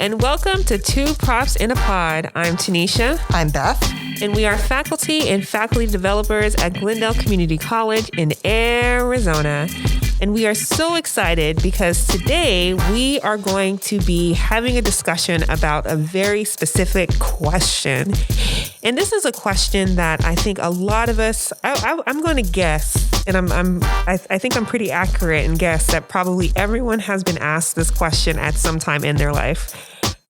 and welcome to Two Props in a Pod. I'm Tenisha. I'm Beth. And we are faculty and faculty developers at Glendale Community College in Arizona. And we are so excited because today we are going to be having a discussion about a very specific question. And this is a question that I think a lot of us, I'm going to guess, and I think I'm pretty accurate and guess that probably everyone has been asked this question at some time in their life.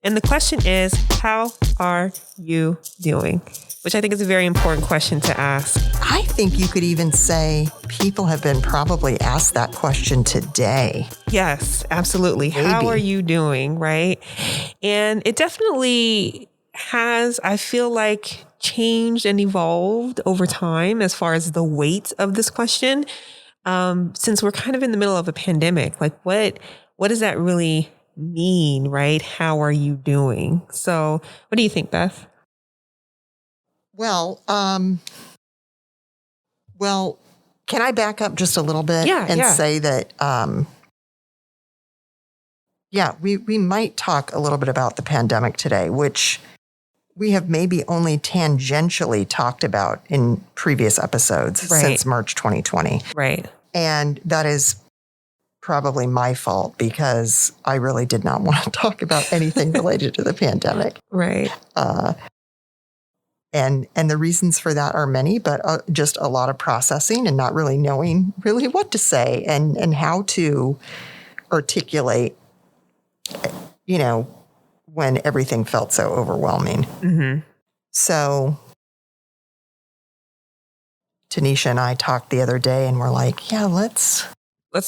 And the question is, how are you doing? Which I think is a very important question to ask. I think you could even say people have been probably asked that question today. Yes, absolutely. Maybe. How are you doing? Right. And it definitely has, I feel like, changed and evolved over time as far as the weight of this question. Since we're kind of in the middle of a pandemic, like what does that really mean? Right. How are you doing? So what do you think, Beth? Well, can I back up just a little bit and say that, we might talk a little bit about the pandemic today, which we have maybe only tangentially talked about in previous episodes since March 2020. Right. And that is probably my fault because I really did not want to talk about anything related to the pandemic. Right. And the reasons for that are many, but just a lot of processing and not really knowing really what to say and how to articulate, when everything felt so overwhelming. Mm-hmm. So Tenisha and I talked the other day and we're like, let's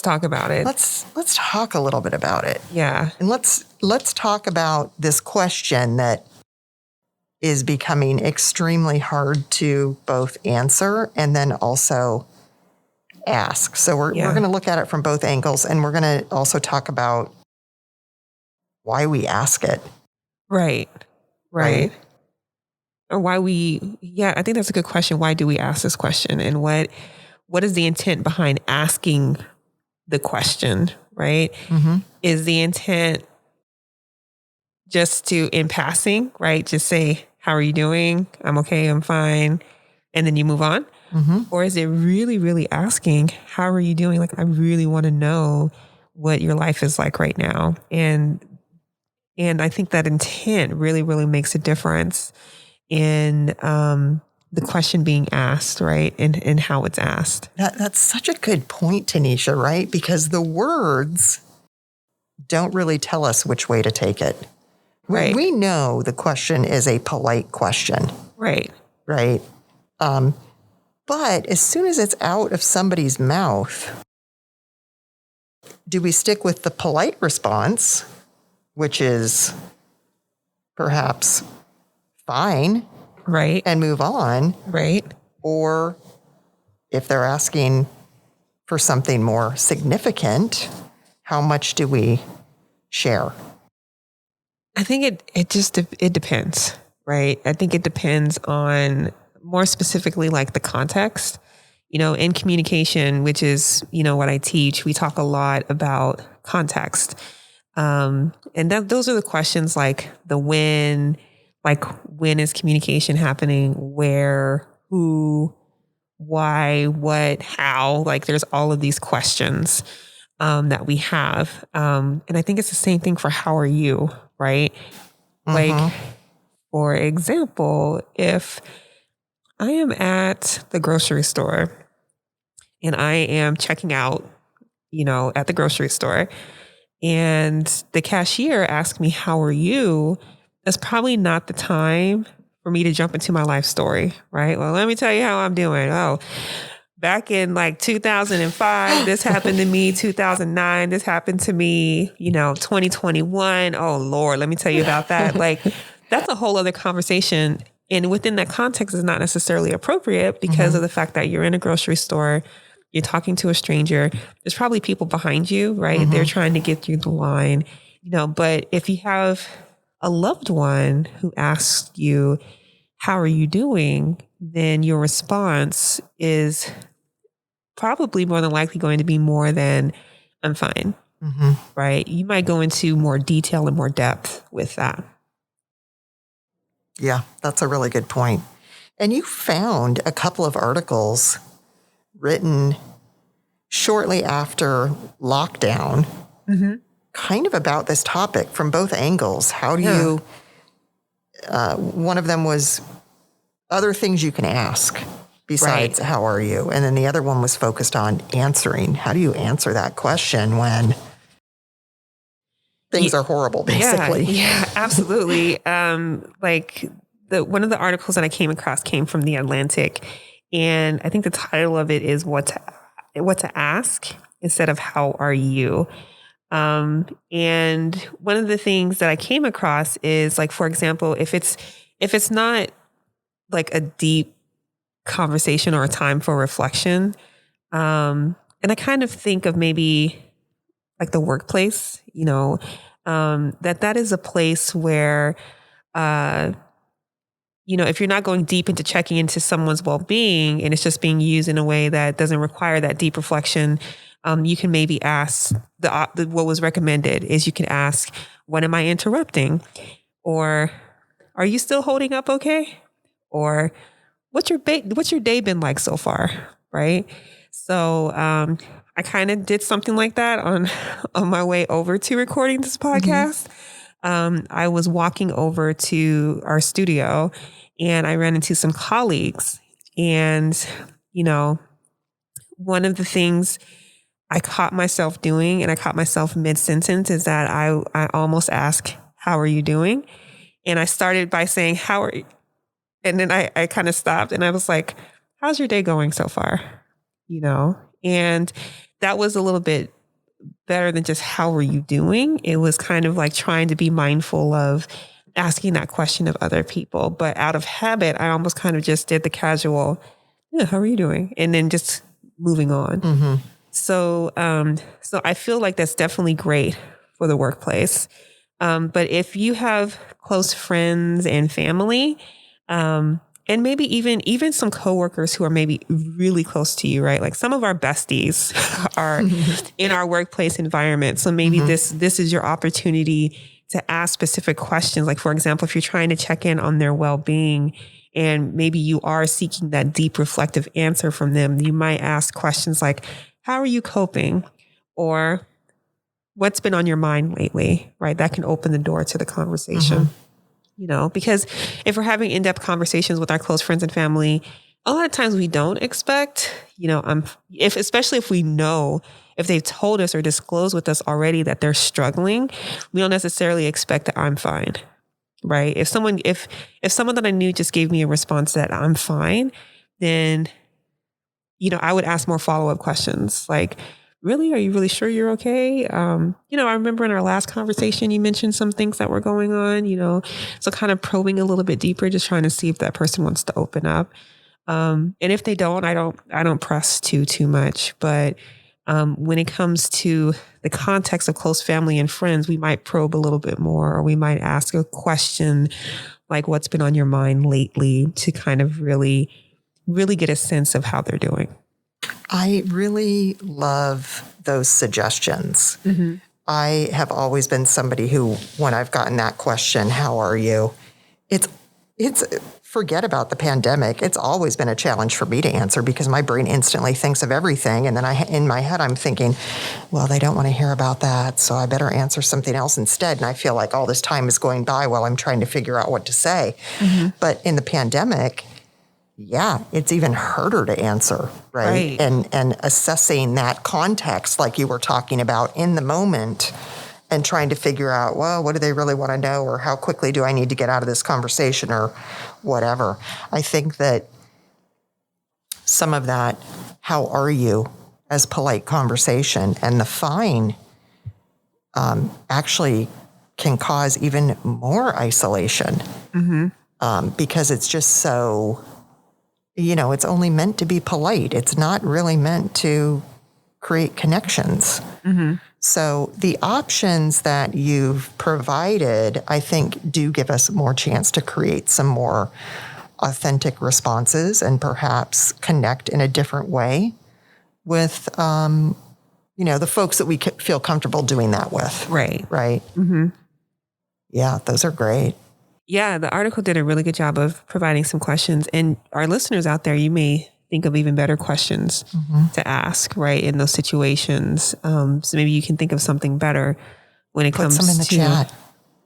talk about it. Let's talk a little bit about it. Yeah. And let's talk about this question that is becoming extremely hard to both answer and then also ask. So we're going to look at it from both angles, and we're going to also talk about why we ask it. Right. Or why I think that's a good question. Why do we ask this question? And what is the intent behind asking the question, right? Mm-hmm. Is the intent just to, in passing, right? Just say, how are you doing? I'm okay, I'm fine. And then you move on. Mm-hmm. Or is it really, really asking, how are you doing? Like, I really want to know what your life is like right now. And I think that intent really, really makes a difference in the question being asked, right? And how it's asked. That's such a good point, Tenisha, right? Because the words don't really tell us which way to take it. Right. We know the question is a polite question. Right. Right. But as soon as it's out of somebody's mouth, do we stick with the polite response, which is perhaps fine, right, and move on, right? Or if they're asking for something more significant, how much do we share? I think it depends, right? I think it depends on, more specifically, like the context. In communication, which is, what I teach, we talk a lot about context. And those are the questions like the when, like when is communication happening, where, who, why, what, how, like there's all of these questions that we have. And I think it's the same thing for how are you, right? Mm-hmm. Like, for example, if I am at the grocery store and I am checking out, at the grocery store, and the cashier asks me, how are you? That's probably not the time for me to jump into my life story, right? Well, let me tell you how I'm doing. Oh, back in like 2005, this happened to me. 2009, this happened to me, 2021. Oh, Lord, let me tell you about that. Like, that's a whole other conversation. And within that context is not necessarily appropriate because of the fact that you're in a grocery store, you're talking to a stranger. There's probably people behind you, right? Mm-hmm. They're trying to get through the line, but if you have a loved one who asks you, how are you doing? Then your response is probably more than likely going to be more than I'm fine. right? You might go into more detail and more depth with that. Yeah, that's a really good point. And you found a couple of articles written shortly after lockdown, kind of about this topic from both angles. How do you, one of them was other things you can ask besides how are you? And then the other one was focused on answering. How do you answer that question when things are horrible, basically? Yeah, absolutely. Like one of the articles that I came across came from The Atlantic, and I think the title of it is what to ask instead of how are you. And one of the things that I came across is, like, for example, if it's not like a deep conversation or a time for reflection, and I kind of think of maybe like the workplace, that is a place where, if you're not going deep into checking into someone's well-being and it's just being used in a way that doesn't require that deep reflection, you can maybe ask what was recommended is you can ask, when am I interrupting? Or are you still holding up okay? Or what's your day been like so far? Right. So, I kind of did something like that on my way over to recording this podcast. I was walking over to our studio and I ran into some colleagues, and, one of the things I caught myself doing, and I caught myself mid-sentence, is that I almost ask, how are you doing? And I started by saying, how are you? And then I kind of stopped and I was like, how's your day going so far? And that was a little bit better than just how are you doing? It was kind of like trying to be mindful of asking that question of other people. But out of habit, I almost kind of just did the casual, yeah, how are you doing? And then just moving on. So I feel like that's definitely great for the workplace. But if you have close friends and family, and maybe even some coworkers who are maybe really close to you, right? Like some of our besties are in our workplace environment. So maybe this is your opportunity to ask specific questions. Like, for example, if you're trying to check in on their well-being and maybe you are seeking that deep reflective answer from them, you might ask questions like, how are you coping? Or what's been on your mind lately, right? That can open the door to the conversation. Because if we're having in-depth conversations with our close friends and family, a lot of times we don't expect, especially if we know, if they've told us or disclosed with us already that they're struggling, we don't necessarily expect that I'm fine, right? If someone that I knew just gave me a response that I'm fine, then, I would ask more follow-up questions like, really? Are you really sure you're okay? I remember in our last conversation, you mentioned some things that were going on, so kind of probing a little bit deeper, just trying to see if that person wants to open up. And if they don't, I don't press too much. But when it comes to the context of close family and friends, we might probe a little bit more, or we might ask a question like, what's been on your mind lately, to kind of really, really get a sense of how they're doing. I really love those suggestions. I have always been somebody who, when I've gotten that question, how are you? It's forget about the pandemic. It's always been a challenge for me to answer because my brain instantly thinks of everything. And then in my head, I'm thinking, well, they don't want to hear about that, so I better answer something else instead. And I feel like all this time is going by while I'm trying to figure out what to say. But in the pandemic, yeah, it's even harder to answer, right? And assessing that context, like you were talking about, in the moment, and trying to figure out, well, what do they really want to know, or how quickly do I need to get out of this conversation, or whatever. I think that some of that, how are you, as polite conversation, and the fine actually can cause even more isolation because it's just so... it's only meant to be polite. It's not really meant to create connections. So the options that you've provided, I think, do give us more chance to create some more authentic responses and perhaps connect in a different way with the folks that we feel comfortable doing that with. Right. Right. Mm-hmm. Yeah, those are great. Yeah, the article did a really good job of providing some questions. And our listeners out there, you may think of even better questions to ask, right, in those situations. So maybe you can think of something better when it comes to... Put some in the chat.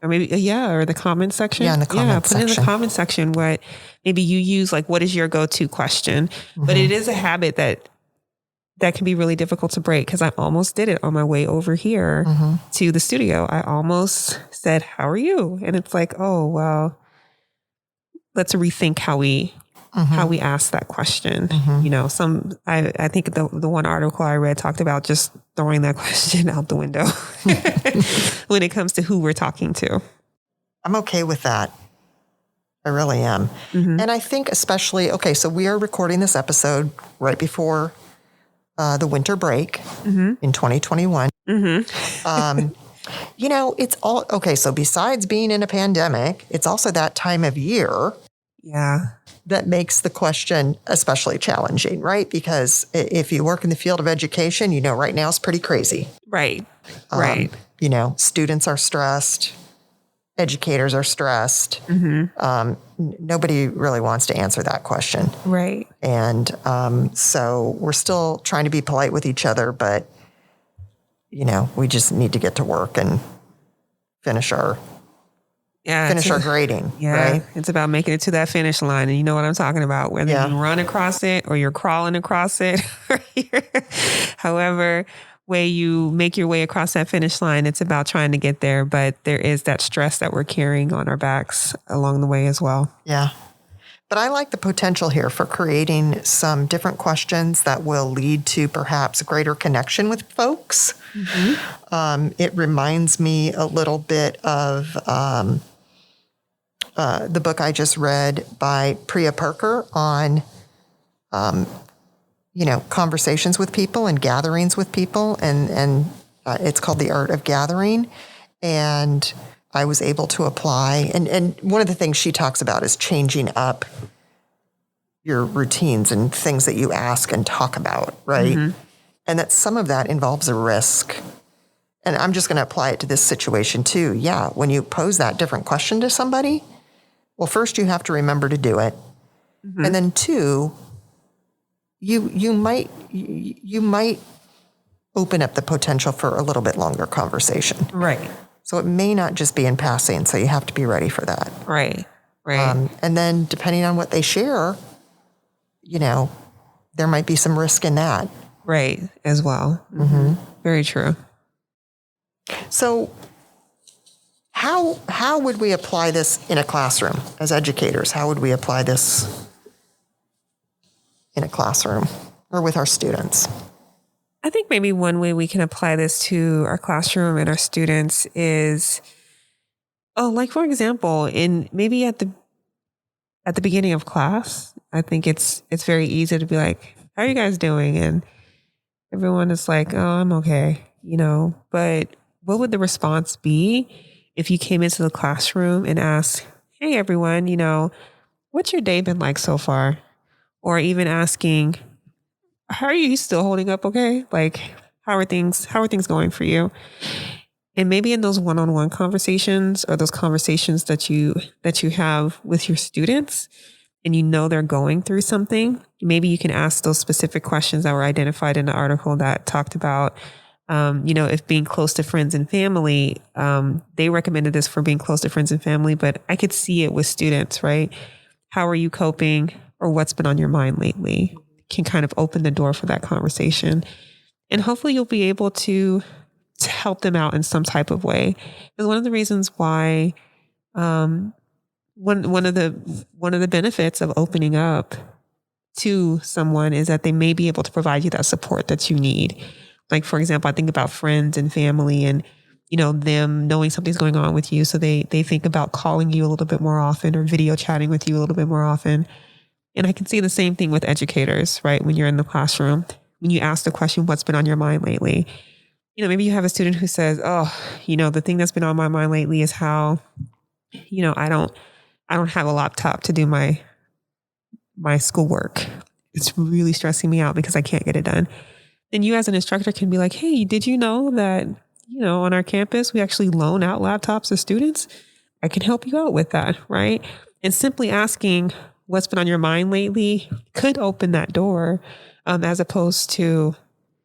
Or maybe, or the comment section. Yeah, in the comment section. Put in the comment section what maybe you use, like, what is your go-to question? But it is a habit that can be really difficult to break, because I almost did it on my way over here to the studio. I almost said, "How are you?" And it's like, oh, well, let's rethink how we ask that question. I think the one article I read talked about just throwing that question out the window when it comes to who we're talking to. I'm okay with that. I really am. And I think especially, so we are recording this episode right before the winter break in 2021. It's all, so besides being in a pandemic, it's also that time of year that makes the question especially challenging, right? Because if you work in the field of education, right now it's pretty crazy. Right. Students are stressed. Educators are stressed. Nobody really wants to answer that question. Right. And so we're still trying to be polite with each other, but, we just need to get to work and finish our grading. Yeah. Right? It's about making it to that finish line. And you know what I'm talking about, whether you run across it or you're crawling across it, however way you make your way across that finish line, it's about trying to get there. But there is that stress that we're carrying on our backs along the way as well. Yeah. But I like the potential here for creating some different questions that will lead to perhaps greater connection with folks. It reminds me a little bit of the book I just read by Priya Parker on conversations with people and gatherings with people. And it's called The Art of Gathering. And I was able to apply. And one of the things she talks about is changing up your routines and things that you ask and talk about, right? And that some of that involves a risk. And I'm just going to apply it to this situation too. Yeah, when you pose that different question to somebody, well, first you have to remember to do it. And then two, you might open up the potential for a little bit longer conversation. Right. So it may not just be in passing. So you have to be ready for that. Right. And then depending on what they share, there might be some risk in that. Right. As well. Very true. So how would we apply this in a classroom as educators? How would we apply this in a classroom or with our students? I think maybe one way we can apply this to our classroom and our students is, for example, maybe at the beginning of class, I think it's very easy to be like, "How are you guys doing?" And everyone is like, "Oh, I'm okay," But what would the response be if you came into the classroom and asked, "Hey, everyone, what's your day been like so far?" Or even asking, "How are you still holding up okay? Like, how are things going for you?" And maybe in those one-on-one conversations or those conversations that you have with your students and they're going through something, maybe you can ask those specific questions that were identified in the article that talked about, if being close to friends and family, they recommended this for being close to friends and family, but I could see it with students, right? How are you coping, or what's been on your mind lately? Can kind of open the door for that conversation. And hopefully you'll be able to help them out in some type of way. Because one of the reasons why, one of the benefits of opening up to someone is that they may be able to provide you that support that you need. Like, for example, I think about friends and family and, them knowing something's going on with you. So they think about calling you a little bit more often or video chatting with you a little bit more often. And I can see the same thing with educators, right? When you're in the classroom, when you ask the question, "What's been on your mind lately?" Maybe you have a student who says, "Oh, the thing that's been on my mind lately is how, I don't have a laptop to do my schoolwork. It's really stressing me out because I can't get it done." then you as an instructor can be like, hey, did you know that, on our campus, we actually loan out laptops to students? I can help you out with that, right? And simply asking what's been on your mind lately could open that door, as opposed to,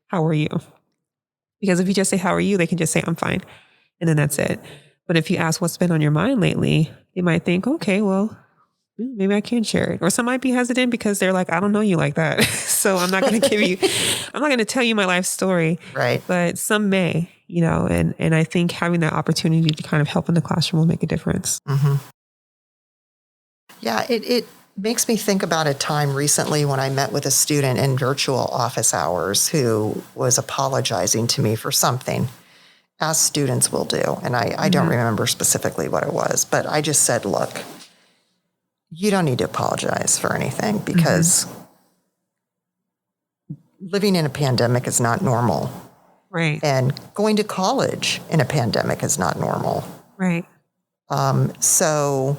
how are you? Because if you just say, how are you? They can just say, I'm fine. And then that's it. But if you ask what's been on your mind lately, they might think, okay, well, maybe I can share it. Or some might be hesitant because they're like, I don't know you like that. So I'm not going to I'm not going to tell you my life story. Right. But some may, and I think having that opportunity to kind of help in the classroom will make a difference. Mm-hmm. Yeah, it makes me think about a time recently when I met with a student in virtual office hours who was apologizing to me for something, as students will do. And I don't remember specifically what it was, but I just said, look, you don't need to apologize for anything because living in a pandemic is not normal. Right. And going to college in a pandemic is not normal. Right. So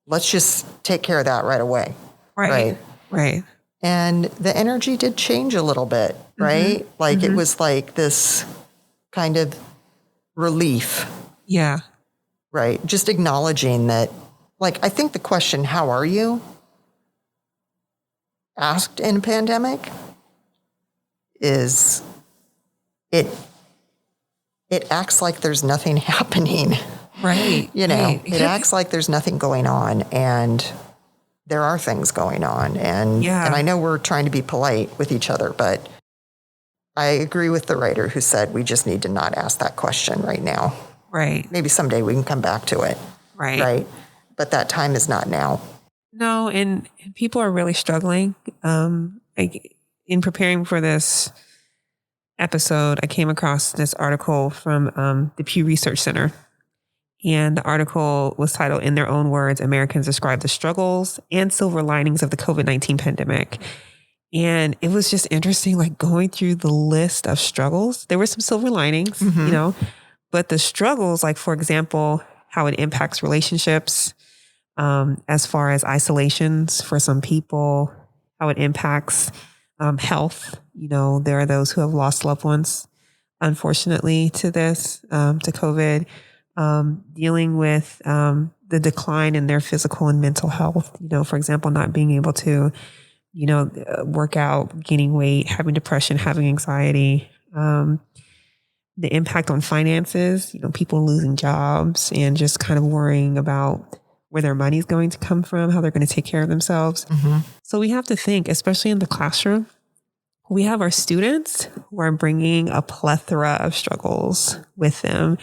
let's just take care of that right away. Right. Right. And the energy did change a little bit, right? Like it was like this kind of relief. Yeah. Right. Just acknowledging that, like, I think the question, how are you? Asked in a pandemic is it acts like there's nothing happening. Right. Right. It acts like there's nothing going on, and there are things going on. And I know we're trying to be polite with each other, but I agree with the writer who said we just need to not ask that question right now. Right. Maybe someday we can come back to it. Right. Right. But that time is not now. No, and people are really struggling. In preparing for this episode, I came across this article from the Pew Research Center. And the article was titled, In Their Own Words, Americans Describe the Struggles and Silver Linings of the COVID-19 Pandemic. And it was just interesting, like going through the list of struggles. There were some silver linings, but the struggles, like, for example, how it impacts relationships, as far as isolations for some people, how it impacts health. There are those who have lost loved ones, unfortunately, to this, to COVID, dealing with the decline in their physical and mental health. For example, not being able to, work out, gaining weight, having depression, having anxiety, the impact on finances, people losing jobs and just kind of worrying about where their money is going to come from, how they're going to take care of themselves. So we have to think, especially in the classroom, we have our students who are bringing a plethora of struggles with them.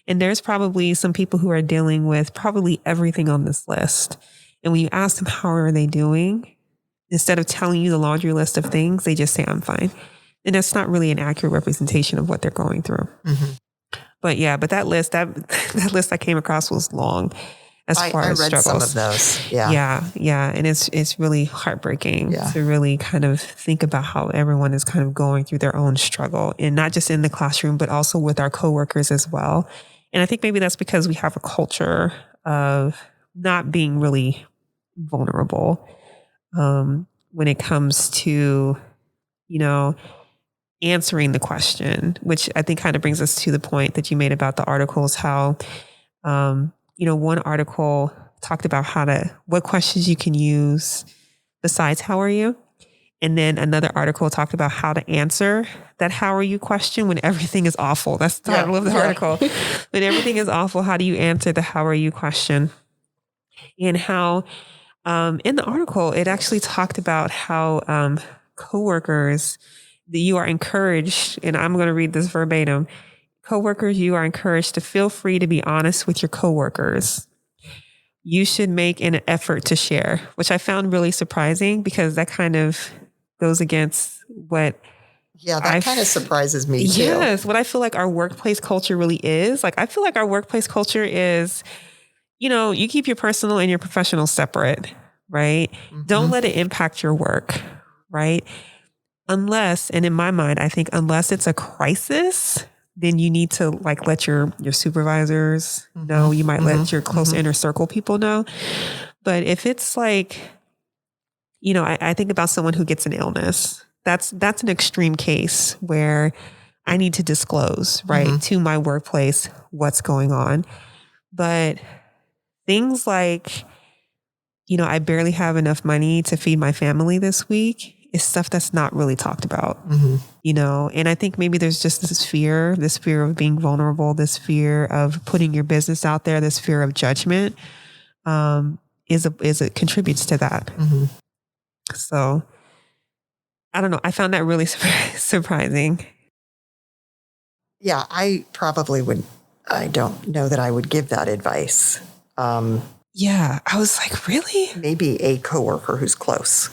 And there's probably some people who are dealing with probably everything on this list. And when you ask them, how are they doing? Instead of telling you the laundry list of things, they just say, I'm fine. And that's not really an accurate representation of what they're going through. But that list, that list I came across was long as far as I read struggles. some of those. Yeah. Yeah. And it's really heartbreaking to really kind of think about how everyone is kind of going through their own struggle, and not just in the classroom, but also with our coworkers as well. And I think maybe that's because we have a culture of not being really vulnerable when it comes to, answering the question, which I think kind of brings us to the point that you made about the articles, how, one article talked about what questions you can use besides how are you? And then another article talked about how to answer that how are you question when everything is awful. That's the title of the article. When everything is awful, how do you answer the how are you question? And how in the article, it actually talked about how coworkers, that you are encouraged, and I'm going to read this verbatim, coworkers, you are encouraged to feel free to be honest with your coworkers. You should make an effort to share, which I found really surprising because that kind of goes against what. Yeah, that kind of surprises me too. Yes, what I feel like our workplace culture really is. Like, I feel like our workplace culture is, you keep your personal and your professional separate, right? Don't let it impact your work, right? Unless, and in my mind, I think unless it's a crisis, then you need to let your supervisors know. You might let your close inner circle people know. But if it's I think about someone who gets an illness. that's an extreme case where I need to disclose, right, to my workplace what's going on. But things like, I barely have enough money to feed my family this week is stuff that's not really talked about, and I think maybe there's just this fear of being vulnerable, this fear of putting your business out there, this fear of judgment, it contributes to that. So I don't know. I found that really surprising. Yeah, I probably would. I don't know that I would give that advice. Yeah, I was like, really? Maybe a coworker who's close.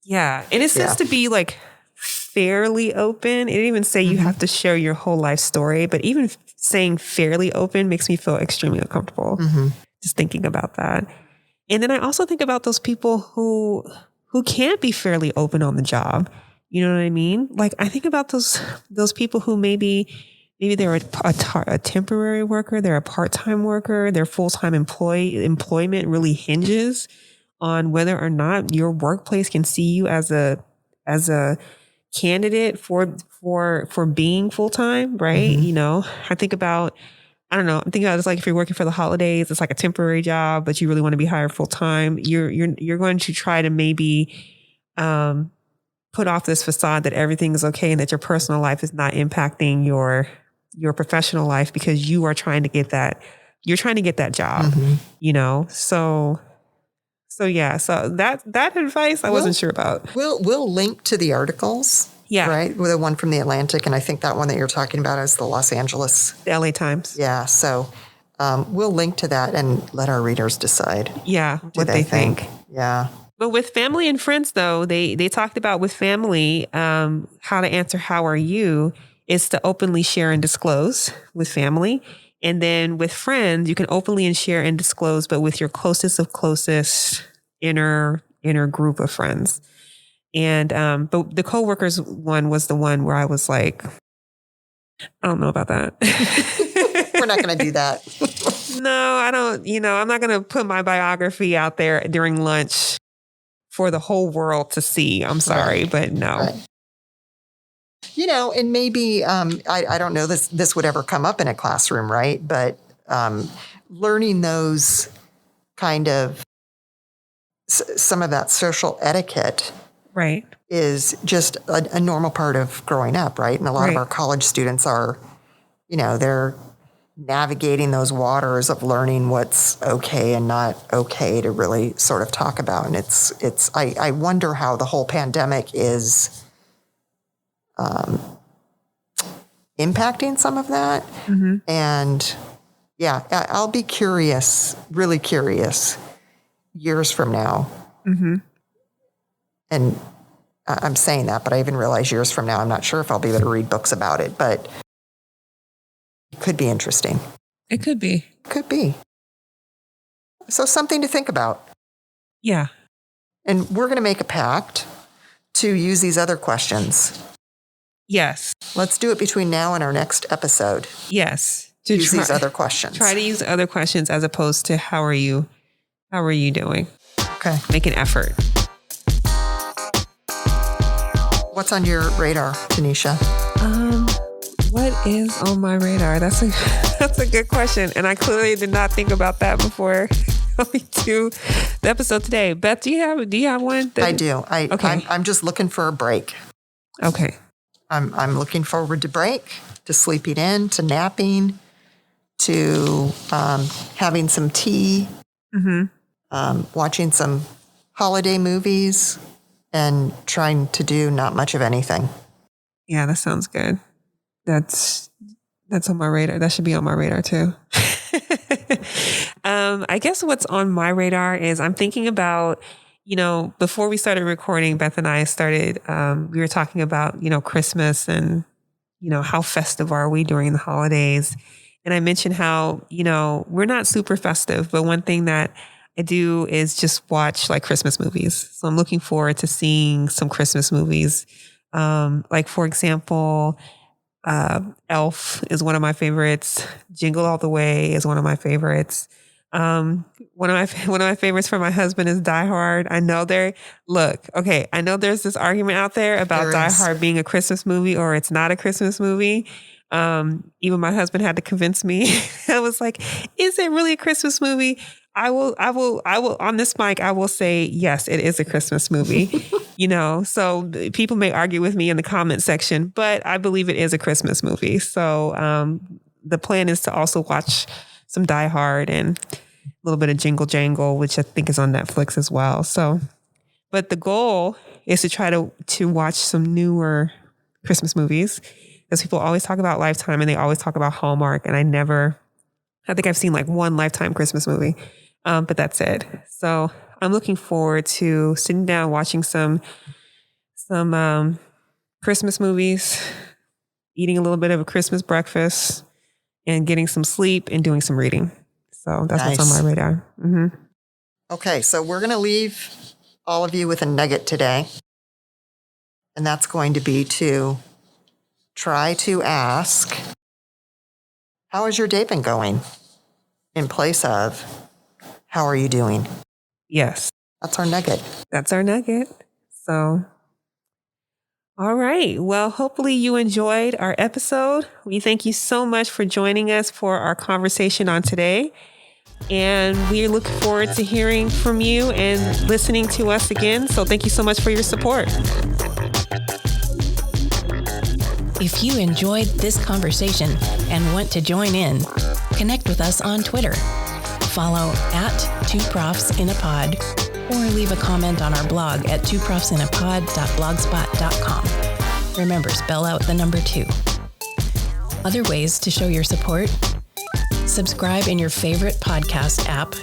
Yeah, and it says to be like fairly open. It didn't even say you have to share your whole life story, but even saying fairly open makes me feel extremely uncomfortable. Just thinking about that. And then I also think about those people who can't be fairly open on the job. You know what I mean? Like I think about those people who maybe they're a temporary worker, they're a part-time worker, their full-time employment really hinges on whether or not your workplace can see you as a candidate for being full-time, right? I think about, I don't know, I'm thinking about it's like if you're working for the holidays, it's like a temporary job, but you really want to be hired full-time. You're going to try to maybe put off this facade that everything is okay and that your personal life is not impacting your professional life because you are trying to get that, job, So yeah, so that advice I wasn't sure about. We'll link to the articles. Yeah. Right? With the one from the Atlantic, and I think that one that you're talking about is the Los Angeles. The LA Times. Yeah, so we'll link to that and let our readers decide. Yeah, what they think. Yeah. But with family and friends, though, they talked about with family, how to answer how are you is to openly share and disclose with family. And then with friends, you can openly and share and disclose, but with your closest of closest inner group of friends. And but the coworkers one was the one where I was like, I don't know about that. We're not going to do that. No, I don't. I'm not going to put my biography out there during lunch for the whole world to see. I'm sorry, but no. Right. And maybe, I don't know this would ever come up in a classroom, right? But learning those kind of, some of that social etiquette, right, is just a normal part of growing up, right? And a lot of our college students are, they're navigating those waters of learning what's okay and not okay to really sort of talk about. And I wonder how the whole pandemic is impacting some of that. And yeah, I'll be curious, really curious, years from now. And I'm saying that, but I even realize years from now, I'm not sure if I'll be able to read books about it, but it could be interesting. It could be. Could be. So something to think about. Yeah. And we're going to make a pact to use these other questions. Yes. Let's do it between now and our next episode. Yes. Use these other questions. Try to use other questions as opposed to how are you doing? Okay. Make an effort. What's on your radar, Tenisha? What is on my radar? That's a good question. And I clearly did not think about that before going to the episode today. Beth, do you have one? I do. Okay. I'm just looking for a break. Okay. I'm looking forward to break, to sleeping in, to napping, to having some tea, watching some holiday movies, and trying to do not much of anything. Yeah, that sounds good. That's on my radar. That should be on my radar too. I guess what's on my radar is I'm thinking about, before we started recording, Beth and I started, we were talking about, Christmas and, how festive are we during the holidays? And I mentioned how, we're not super festive, but one thing that I do is just watch like Christmas movies. So I'm looking forward to seeing some Christmas movies. Like for example, Elf is one of my favorites. Jingle All the Way is one of my favorites. one of my favorites for my husband is Die Hard. I know I know there's this argument out there about Die Hard being a Christmas movie or it's not a Christmas movie. Even my husband had to convince me. I was like, is it really a Christmas movie? I will on this mic, I will say, yes, it is a Christmas movie, so people may argue with me in the comment section, but I believe it is a Christmas movie. So, the plan is to also watch some Die Hard and a little bit of Jingle Jangle, which I think is on Netflix as well. So, but the goal is to try to watch some newer Christmas movies, because people always talk about Lifetime and they always talk about Hallmark. And I think I've seen like one Lifetime Christmas movie, but that's it. So I'm looking forward to sitting down, watching some Christmas movies, eating a little bit of a Christmas breakfast, and getting some sleep and doing some reading. So that's nice. What's on my radar. Mm-hmm. Okay, so we're going to leave all of you with a nugget today. And that's going to be to try to ask, how has your day been going? In place of, how are you doing? Yes. That's our nugget. That's our nugget. So, all right. Well, hopefully you enjoyed our episode. We thank you so much for joining us for our conversation on today. And we look forward to hearing from you and listening to us again. So thank you so much for your support. If you enjoyed this conversation and want to join in, connect with us on Twitter. Follow @2profsinapod or leave a comment on our blog at twoprofsinapod.blogspot.com. Remember, spell out the number 2. Other ways to show your support: subscribe in your favorite podcast app,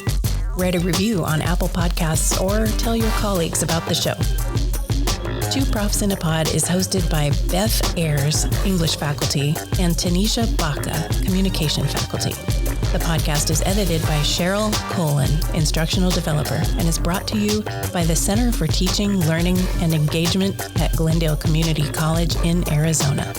write a review on Apple Podcasts, or tell your colleagues about the show. Two Profs in a Pod is hosted by Beth Ayers, English faculty, and Tenisha Baca, communication faculty. The podcast is edited by Cheryl Colin, instructional developer, and is brought to you by the Center for Teaching, Learning, and Engagement at Glendale Community College in Arizona.